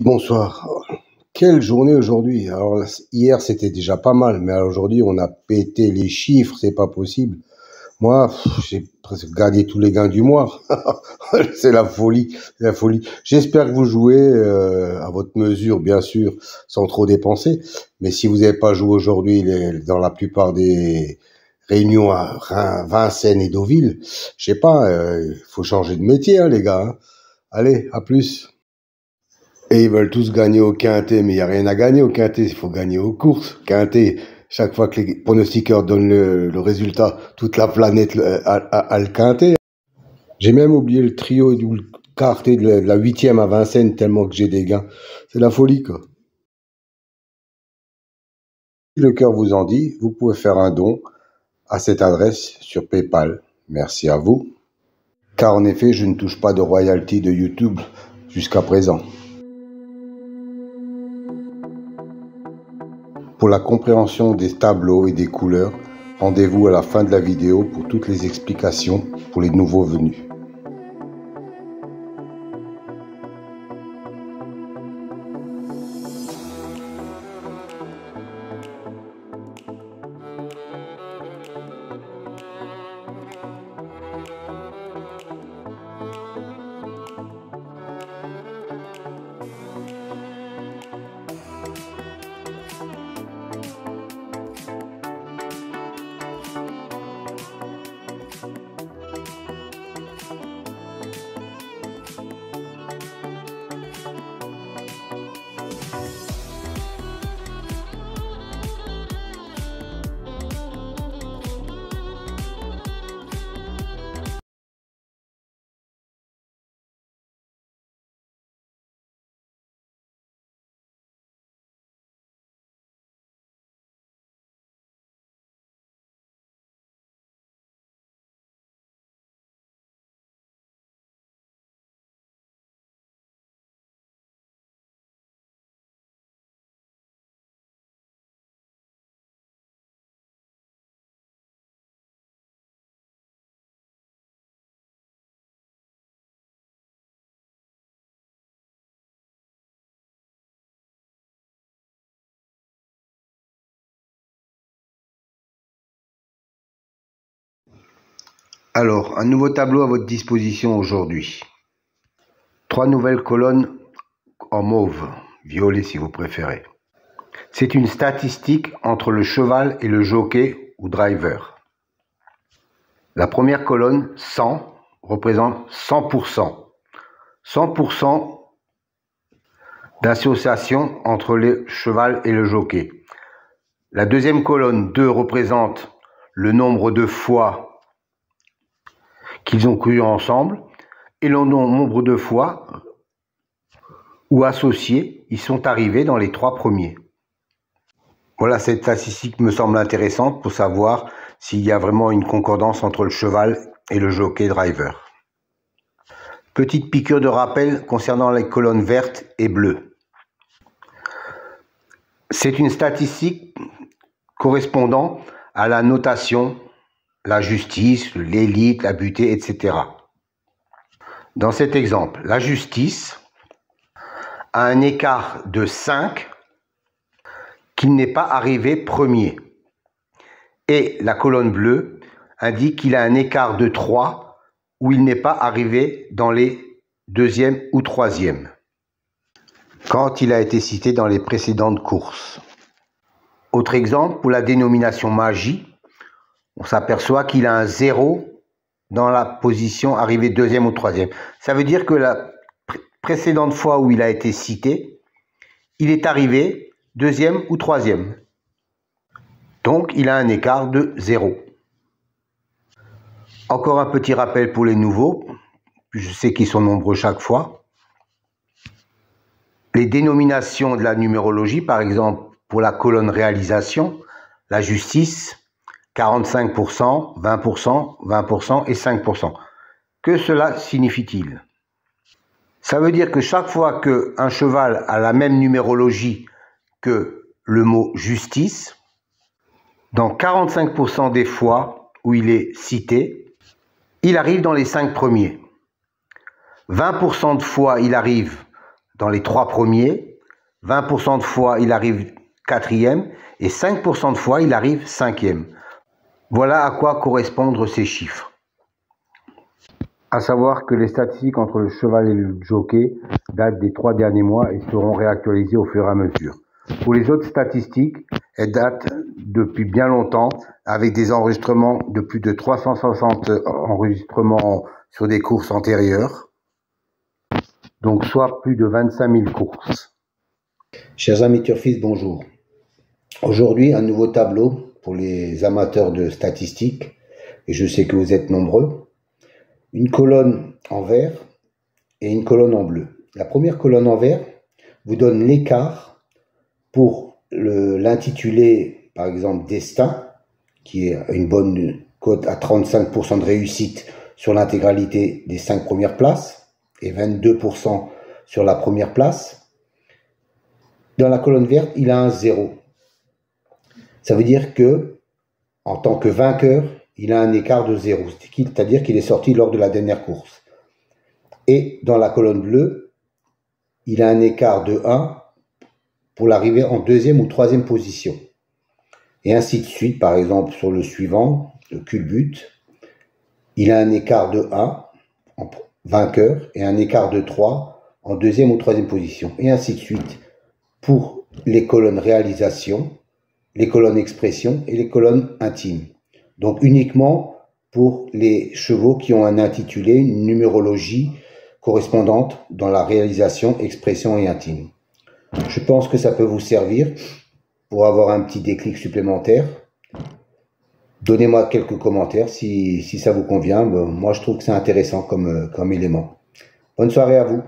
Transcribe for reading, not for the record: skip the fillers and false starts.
Bonsoir. Quelle journée aujourd'hui. Alors hier c'était déjà pas mal, mais aujourd'hui on a pété les chiffres, c'est pas possible. Moi, j'ai presque gagné tous les gains du mois. C'est la folie, c'est la folie. J'espère que vous jouez à votre mesure, bien sûr, sans trop dépenser. Mais si vous n'avez pas joué aujourd'hui dans la plupart des réunions à Vincennes et Deauville, je sais pas, faut changer de métier, hein, les gars, hein. Allez, à plus. Et ils veulent tous gagner au quintet, mais il n'y a rien à gagner au quintet, il faut gagner aux courses. Quintet, chaque fois que les pronostiqueurs donnent le résultat, toute la planète a le quintet. J'ai même oublié le trio ou le quartet de la huitième à Vincennes tellement que j'ai des gains. C'est la folie, quoi. Si le cœur vous en dit, vous pouvez faire un don à cette adresse sur PayPal. Merci à vous. Car en effet, je ne touche pas de royalty de YouTube jusqu'à présent. Pour la compréhension des tableaux et des couleurs, rendez-vous à la fin de la vidéo pour toutes les explications pour les nouveaux venus. Alors, un nouveau tableau à votre disposition aujourd'hui. 3 nouvelles colonnes en mauve, violet si vous préférez. C'est une statistique entre le cheval et le jockey ou driver. La première colonne, 100, représente 100%. 100% d'association entre le cheval et le jockey. La deuxième colonne, 2, représente le nombre de fois qu'ils ont couru ensemble et le nombre de fois où associés ils sont arrivés dans les 3 premiers. Voilà, cette statistique me semble intéressante pour savoir s'il y a vraiment une concordance entre le cheval et le jockey driver. Petite piqûre de rappel concernant les colonnes vertes et bleues. C'est une statistique correspondant à la notation, la justice, l'élite, la butée, etc. Dans cet exemple, la justice a un écart de 5 qu'il n'est pas arrivé premier. Et la colonne bleue indique qu'il a un écart de 3 où il n'est pas arrivé dans les deuxième ou troisième, quand il a été cité dans les précédentes courses. Autre exemple, pour la dénomination magie, on s'aperçoit qu'il a un 0 dans la position arrivée deuxième ou troisième. Ça veut dire que la précédente fois où il a été cité, il est arrivé deuxième ou troisième. Donc, il a un écart de 0. Encore un petit rappel pour les nouveaux. Je sais qu'ils sont nombreux chaque fois. Les dénominations de la numérologie, par exemple, pour la colonne réalisation, la justice, 45%, 20%, 20% et 5%. Que cela signifie-t-il? Ça veut dire que chaque fois qu'un cheval a la même numérologie que le mot justice, dans 45% des fois où il est cité, il arrive dans les 5 premiers. 20% de fois, il arrive dans les 3 premiers, 20% de fois il arrive 4e et 5% de fois il arrive 5e. Voilà à quoi correspondent ces chiffres. À savoir que les statistiques entre le cheval et le jockey datent des 3 derniers mois et seront réactualisées au fur et à mesure. Pour les autres statistiques, elles datent depuis bien longtemps avec des enregistrements de plus de 360 enregistrements sur des courses antérieures, donc soit plus de 25 000 courses. Chers amis turfistes, bonjour. Aujourd'hui, un nouveau tableau pour les amateurs de statistiques, et je sais que vous êtes nombreux. Une colonne en vert et une colonne en bleu. La première colonne en vert vous donne l'écart pour l'intitulé, par exemple, Destin, qui est une bonne cote à 35% de réussite sur l'intégralité des 5 premières places et 22% sur la première place. Dans la colonne verte, il a un 0. Ça veut dire que, en tant que vainqueur, il a un écart de 0, c'est-à-dire qu'il est sorti lors de la dernière course. Et dans la colonne bleue, il a un écart de 1 pour l'arrivée en 2e ou 3e position. Et ainsi de suite, par exemple, sur le suivant, le culbute, il a un écart de 1 en vainqueur et un écart de 3 en 2e ou 3e position. Et ainsi de suite pour les colonnes réalisation, les colonnes expression et les colonnes intimes. Donc uniquement pour les chevaux qui ont un intitulé, une numérologie correspondante dans la réalisation, expression et intime. Je pense que ça peut vous servir pour avoir un petit déclic supplémentaire. Donnez-moi quelques commentaires si ça vous convient. Moi, je trouve que c'est intéressant comme élément. Bonne soirée à vous.